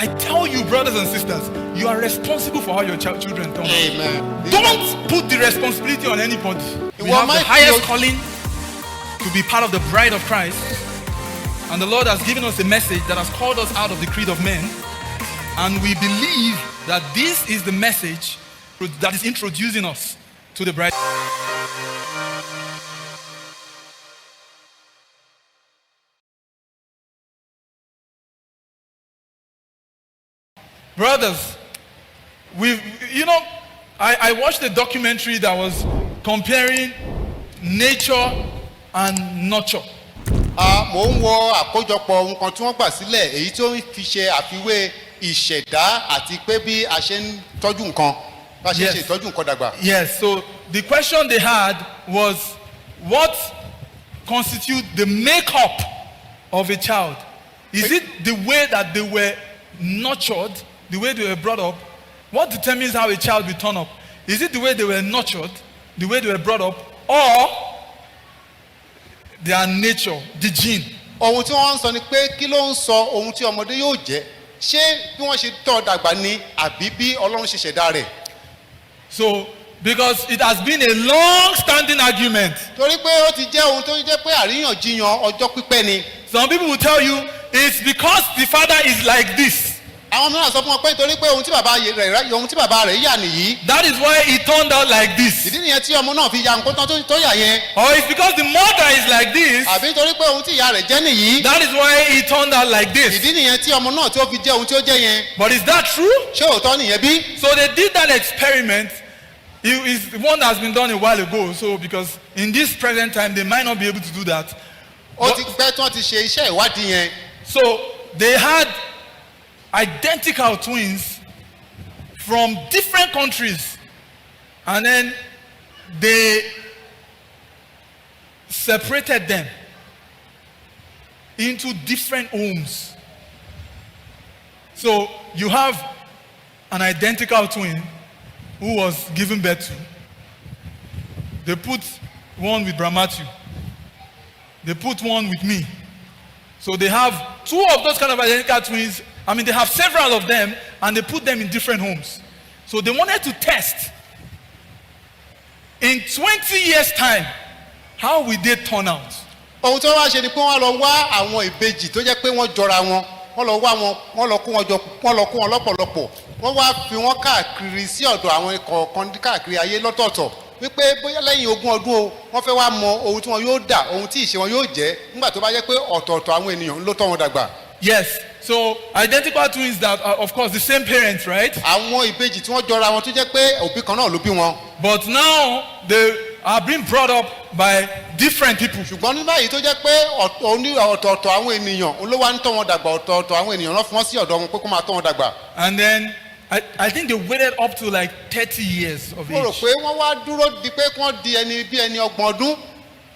I tell you, brothers and sisters, you are responsible for how your children turn out. Amen. Don't put the responsibility on anybody. We Well, have the my highest theology- calling to be part of the bride of Christ. And the Lord has given us a message that has called us out of the creed of men. And we believe that this is the message that is introducing us to the bride. Brothers, I watched a documentary that was comparing nature and nurture. Mò ń wo àkójọpọ̀ nǹkan tí wọ́n gbà sílẹ̀ èyí tó ń fi ṣe àfiwé ìṣẹ̀dá àti pé bí a ṣe ń tọ́jú nǹkan bá ṣe ń ṣe ìtọ́jú nǹkan dàgbà. Yes, so the question they had was, what constitutes the makeup of a child? Is it the way that they were nurtured, the way they were brought up? What determines how a child will turn up? Is it the way they were nurtured, the way they were brought up, or their nature, the gene? Ohun tí wọ́n ń sọ ni pé kí ló ń sọ ohun tí ọmọdé yóò jẹ́? Ṣé bí wọ́n ṣe tọ́ dàgbà ni àbí bí Ọlọ́run ṣe ṣẹ̀dá rẹ̀? So, because it has been a long-standing argument. Torí pé ó ti jẹ́ ohun tó jẹ́ pé àríyànjiyàn ọjọ́ pípẹ́ ni. Some people will tell you it's because the father is like this. Àwọn mìíràn sọ fún wọn pé torí pé ohun tí bàbá rẹ̀ yà nìyí. That is why it turned out like this. Ìdí nìyẹn tí ọmọ náà fi ya nǹkan tán tó yà yẹn. Or it's because the mother is like this. Àbí torí pé ohun tí ìyá rẹ̀ jẹ́ nìyí. That is why it turned out like this. Ìdí nìyẹn tí ọmọ náà tí ó fi jẹ́ ohun tí ó jẹ́ yẹn. But is that true? Ṣé òótọ́ nìyẹn bí? So they did that experiment. It is one that has been done a while ago. So because in this present time they might not be able to do that. Ó ti pẹ́ tí wọ́n ti ṣe iṣẹ́ ìwádìí yẹn. So they had identical twins from different countries, and then they separated them into different homes. So you have an identical twin who was given birth to. They put one with Brahmatthew. They put one with me. So they have two of those kind of identical twins. I mean, they have several of them, and they put them in different homes. So they wanted to test, in 20 years' time, how will they turn out? Ohun tí wọ́n wá ṣe ni pé wọ́n lọ wá àwọn ìbejì tó jẹ́ pé wọ́n jọra wọn. Wọ́n lọ wá wọn, wọ́n lọ kó wọn jọ, wọ́n lọ kó wọn lọ́pọ̀lọpọ̀. Wọ́n wá fi wọn káàkiri sí ọ̀dọ̀ àwọn kọ̀ọ̀kan káàkiri ayé lọ́tọ̀ọ̀tọ̀. Wípé bóyá lẹ́yìn ogún ọdún o, wọ́n fẹ́ wá mọ ohun tí wọn yóò dà, ohun tí ìṣe wọn yóò jẹ́ nígbà tó bá jẹ́ pé ọ̀tọ̀ọ̀tọ̀ àwọn ènìyàn ló tọ́ wọn dàgbà. Yes, so identical twins that are, of course, the same parents, right? Àwọn ìbejì tí wọ́n jọra wọn tó jẹ́ pé òbí kan náà ló bí wọn. But now they are being brought up by different people. Ṣùgbọ́n ní báyìí tó jẹ́ pé ọ̀tọ̀ọ̀tọ̀ àwọn ènìyàn ló wá ń tọ́ wọn dàgbà, ọ̀tọ̀ọ̀tọ̀ àwọn ènìyàn ló fún wọn sí ọ̀dọ̀ wọn pé kó máa tọ́ wọn dàgbà. And then I think they waited up to like 30 years of age. Mo rò pé wọ́n wá dúró di pé wọ́n di ẹni bí ẹni 30 ọdún.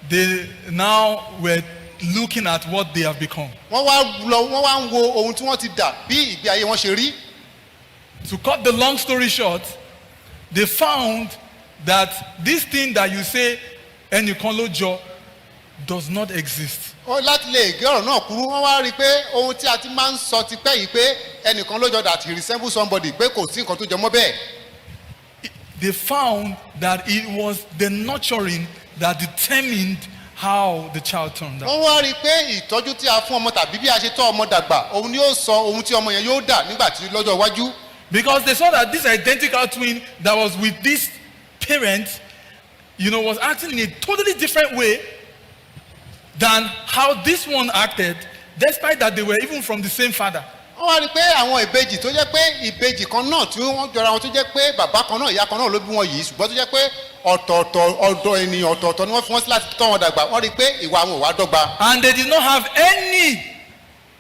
They now were looking at what they have become. Wọ́n wá ń wo ohun tí wọ́n ti dà bí ìgbé ayé wọn ṣe rí. To cut the long story short, they found that this thing that you say ẹnìkan ló jọ does not exist. Láti lè gé ọ̀rọ̀ náà kúrú, wọ́n wá rí i pé ohun tí a ti máa ń sọ ti pẹ́ yìí pé ẹnìkan ló jọ that he resembles somebody pé kò sí nǹkan tó jẹ mọ́ bẹ́ẹ̀. They found that it was the nurturing that determined how the child turned out. Wọ́n wá rí i pé ìtọ́jú tí a fún ọmọ tàbí bí a ṣe tọ́ ọmọ dàgbà òun ni yóò sọ ohun tí ọmọ yẹn yóò dà nígbà tí lọ́jọ́ iwájú. Because they saw that this identical twin that was with this parent, was acting in a totally different way than how this one acted, despite that they were even from the same father. Wọ́n wá rí i pé àwọn ìbejì tó jẹ́ pé ìbejì kan náà tí wọ́n jọra wọn tó jẹ́ pé bàbá kan náà ìyá kan náà ló bí wọn yìí ṣùgbọ́n tó jẹ́ pé ọ̀tọ̀ọ̀tọ̀ ọ̀dọ̀ ènìyàn ọ̀tọ̀ọ̀tọ̀ ni wọ́n fi wọ́n sí láti tọ́ wọn dàgbà. Wọ́n rí i pé ìwà wọn ò wá dọ́gba. And they did not have any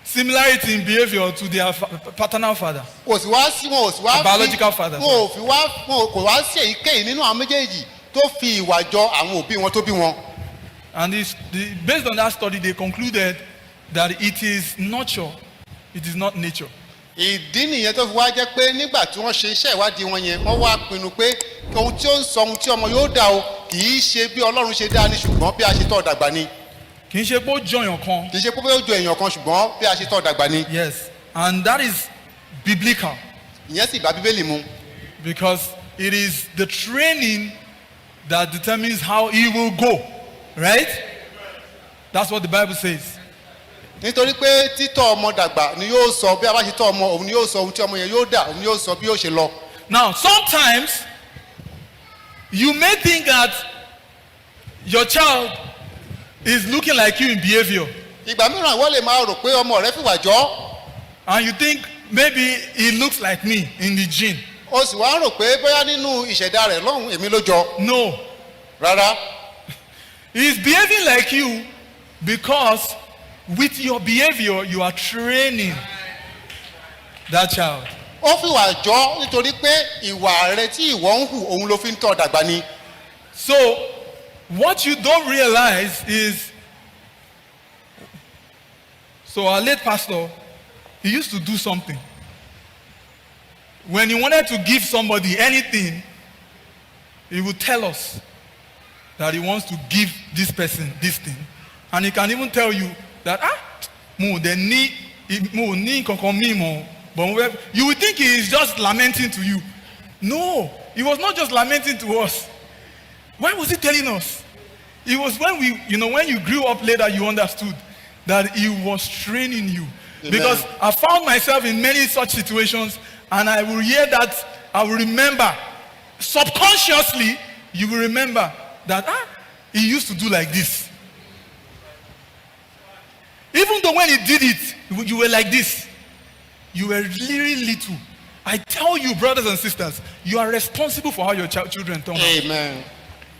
similarity in behavior to their paternal father. Kò sí wá sí wọn ò sí wá fi biological father. kò wá sí èyíkéyìí nínú àwọn méjèèjì tó fi ìwà jọ àwọn òbí wọn tó bí wọn. And based on that study, they concluded that it is nurture, it is not nature. Ìdí nìyẹn tó fi wá jẹ́ pé nígbà tí wọ́n ṣe iṣẹ́ ìwádìí wọn yẹn wọ́n wá pinnu pé ohun tí ó ń sọ ohun tí ọmọ yóò dà o kì í ṣe bí Ọlọ́run ṣe dá ni ṣùgbọ́n bí a ṣe tọ́ dàgbà ni. Kì í ṣe pé ó jọyàn kan. Kì í ṣe pé ó jọ èèyàn kan ṣùgbọ́n bí a ṣe tọ́ dàgbà ni. Yes, and that is biblical ìyẹn sì bá bíbélì mu because it is the training that determines how he will go, right? That's what the Bible says. nítorí pé títọ́ ọmọ dàgbà ni yóò sọ bí a bá ṣe tọ́ ọmọ òun ni yóò sọ ohun tí ọmọ yẹn yóò dà òun ni yóò sọ bí yóò ṣe lọ. Now, sometimes you may think that your child is looking like you in behavior, ìgbà mìíràn wọ́n lè máa rò pé ọmọ rẹ fìwà jọ́ and you think maybe he looks like me in the gene. o sì wá rò pé bóyá nínú ìṣẹ̀dá rẹ̀ lọ́hùn èmi ló jọ. No, rárá he is behaving like you because with your behavior you are training that child. ó fìwà jọ́ nítorí pé ìwà rẹ tí ìwọ ń hù òun ló fi ń tọ́ dàgbà ni. So what you don't realize is, so our late pastor, he used to do something. When he wanted to give somebody anything, he would tell us that he wants to give this person this thing. And he can even tell you that, but you would think he is just lamenting to you. No, he was not just lamenting to us. Why was he telling us? It was when when you grew up later, you understood that he was training you. Amen. Because I found myself in many such situations, and I will hear that, I will remember, subconsciously, you will remember that, he used to do like this. Even though when he did it, you were like this. You were really little. I tell you, brothers and sisters, you are responsible for how your children turn out. Amen.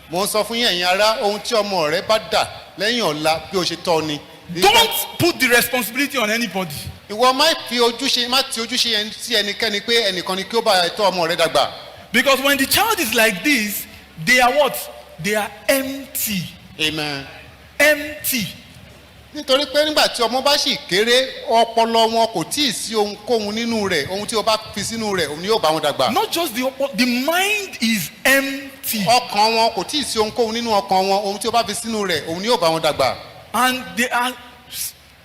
mo ń sọ fún yín ẹ̀yin ará ohun tí ọmọ rẹ bá dà lẹ́yìn ọ̀la bí o ṣe tọ́ ni. Don't put the responsibility on anybody. ìwọ má ti ojúṣe yẹn sí ẹnikẹ́ni pé ẹnìkan ni kí ó bá tọ́ ọmọ rẹ dàgbà. Because when the child is like this, they are what? They are empty. Amen. Empty. nítorí pé nígbà tí ọmọ bá sì kéré ọpọlọ wọn kò tíì sí ohunkóhun nínú rẹ̀ ohun tí o bá fi sínú rẹ̀ òun ni yóò bá wọn dàgbà. Not just the mind is empty. ọkàn wọn kò tíì sí ohunkóhun nínú ọkàn wọn ohun tí o bá fi sínú rẹ̀ òun ni yóò bá wọn dàgbà. And they are,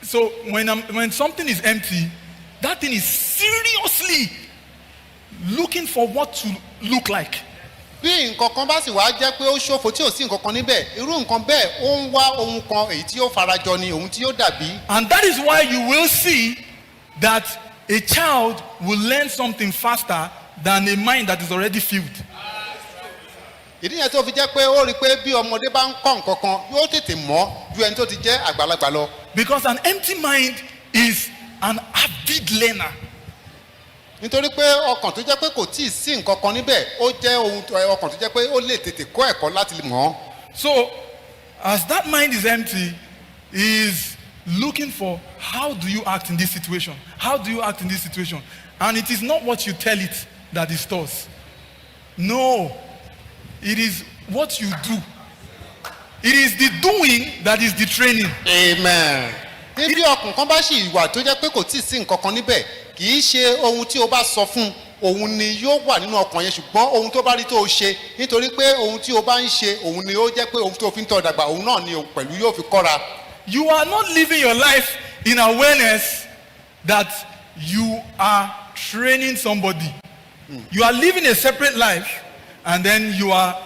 so when something is empty, that thing is seriously looking for what to look like. bí nǹkan kan bá sì wá jẹ́ pé ó ṣòfò tí ò sí nǹkan kan níbẹ̀ irú nǹkan bẹ́ẹ̀ ó ń wá ohun kan èyí tí yóò farajọ ni ohun tí yóò dàbí. And that is why you will see that a child will learn something faster than a mind that is already filled. ìdí yẹn tó fi jẹ́ pé ó rí i pé bí ọmọdé bá ń kọ́ nǹkan kan yóò tètè mọ̀ ju ẹni tó ti jẹ́ àgbàlagbà lọ. Because an empty mind is an avid learner. nítorí pé ọkàn tó jẹ́ pé kò tíì sí nǹkan kan níbẹ̀ ó jẹ́ ọkàn tó jẹ́ pé ó lè tètè kọ́ ẹ̀kọ́ láti mọ̀ ọ́. So as that mind is empty, he is looking for how do you act in this situation? How do you act in this situation? And it is not what you tell it that it stores. No, it is what you do. It is the doing that is the training. Amen. níbi ọkàn kan bá ṣì wà tó jẹ́ pé kò tíì sí nǹkan kan níbẹ̀ kì í ṣe ohun tí o bá sọ fún òun ni yóò wà nínú ọkàn yẹn ṣùgbọ́n ohun tó bá rí tó o ṣe nítorí pé ohun tí o bá ń ṣe òun ni ó jẹ́ pé ohun tó fi ń tọ́ dàgbà òun náà ni pẹ̀lú yóò fi kọ́ra. You are not living your life in awareness that you are training somebody. You are living a separate life and then you are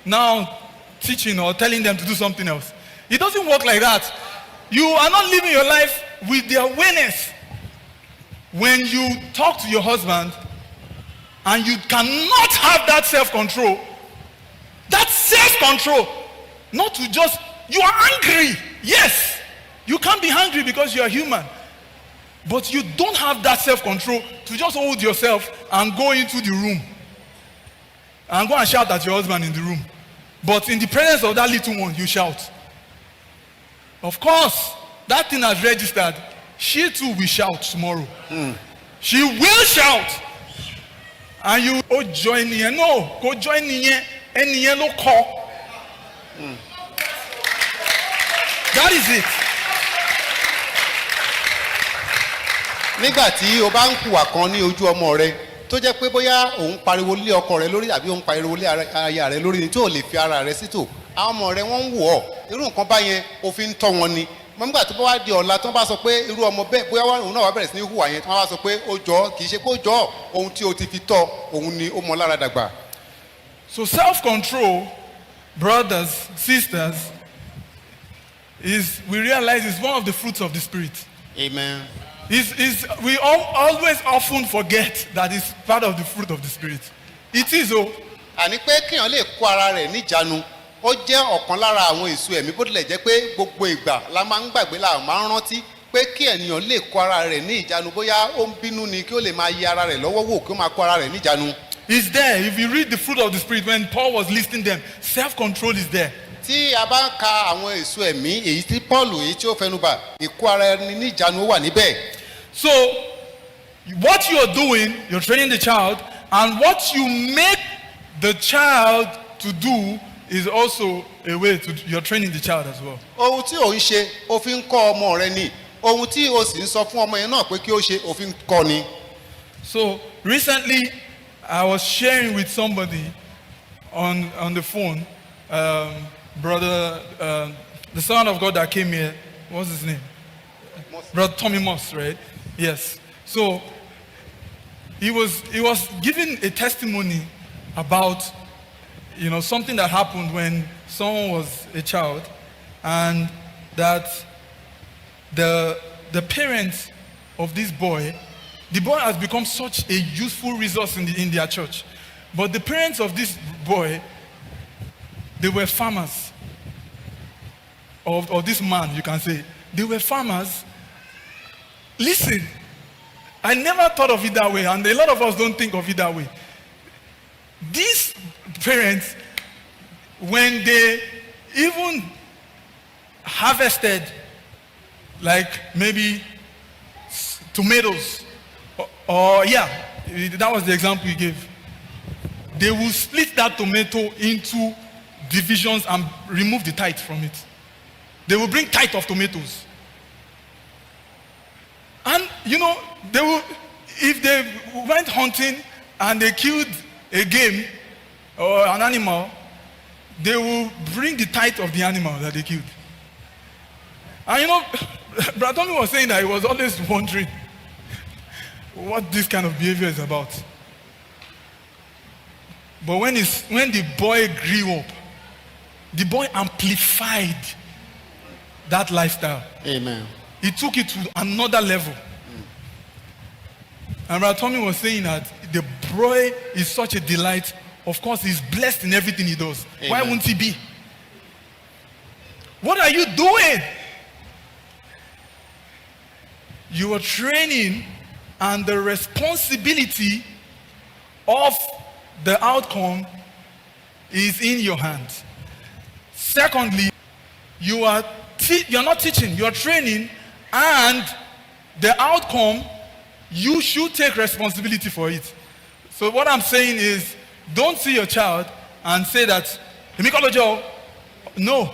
now teaching or telling them to do something else. It doesn't work like that. You are not living your life with the awareness. When you talk to your husband and you cannot have that self-control, not to just, you are angry. Yes, you can't be angry because you are human. But you don't have that self-control to just hold yourself and go into the room and go and shout at your husband in the room. But in the presence of that little one, you shout. Of course, that thing has registered. She too will shout tomorrow. She will shout. And you join here. No, go join here. And here no call. That is it. nígbà tí o bá ń hùwà kan ní ojú ọmọ rẹ tó jẹ́ pé bóyá òun pariwo lé ọkọ rẹ lórí àbí òun pariwo lé aya rẹ lórí ni tí ò lè fi ara rẹ sítò àwọn ọmọ rẹ wọ́n ń wò ọ́ irú nǹkan báyẹn o fi ń tọ́ wọn ni mọ nígbà tó bá wá di ọ̀la tó bá sọ pé irú ọmọ bẹ́ẹ̀ bóyá òun náà wá bẹ̀rẹ̀ sí ní hùwà yẹn tó wá sọ pé ó jọ kì í ṣe pé ó jọ ohun tí o ti fi tọ́ òun ni ó mọ lára dàgbà. So self-control, brothers, sisters, we realize is one of the fruits of the Spirit. Amen. We always often forget that it's part of the fruit of the Spirit. It is. Àní pé kéèyàn lè kó ara rẹ̀ níjàánu ó jẹ́ ọ̀kan lára àwọn èso ẹ̀mí bó tilẹ̀ jẹ́ pé gbogbo ìgbà la máa ń gbàgbé la máa ń rántí pé kí ènìyàn lè kó ara rẹ̀ ní ìjánu bóyá ó ń bínú ni kí ó lè máa yẹ ara rẹ̀ lọ́wọ́ wò kí ó máa kó ara rẹ̀ níjàánu. It's there. If you read the fruit of the Spirit, when Paul was listing them, self-control is there. Tí a bá ń ka àwọn èso ẹ̀mí èyí tí Paul èyí tí ó fẹnubà ìkó ara ẹni ní ìjánu wà níbẹ̀. So what you're doing, you're training the child, and what you make the child to do is also a way to you're training the child as well. Ohun tí ò ń ṣe ó fi ń kọ́ ọmọ rẹ ni ohun tí o sì ń sọ fún ọmọ yẹn náà pé kí ó ṣe ó fi ń kọ́ ni. So recently I was sharing with somebody on the phone, brother, the son of God that came here, what's his name? Brother Tommy Moss, right? Yes. So he was giving a testimony about something that happened when someone was a child, and that the parents of this boy, the boy has become such a useful resource in their church, but the parents of this boy, they were farmers, or this man, you can say, they were farmers. Listen, I never thought of it that way, and a lot of us don't think of it that way. These parents, when they even harvested, like maybe tomatoes, or that was the example you gave, they will split that tomato into divisions and remove the tithe from it. They will bring tithe of tomatoes. And they will, if they went hunting and they killed a game or an animal, they will bring the tithe of the animal that they killed. And Brother Tommy was saying that he was always wondering what this kind of behavior is about. But when the boy grew up, the boy amplified that lifestyle. Amen. He took it to another level. And Brother Tommy was saying that the boy is such a delight. Of course, he's blessed in everything he does. Amen. Why won't he be? What are you doing? You are training, and the responsibility of the outcome is in your hands. Secondly, you're not teaching, you're training, and the outcome, you should take responsibility for it. So what I'm saying is, don't see your child and say that, no,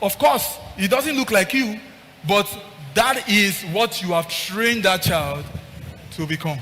of course, he doesn't look like you, but that is what you have trained that child to become.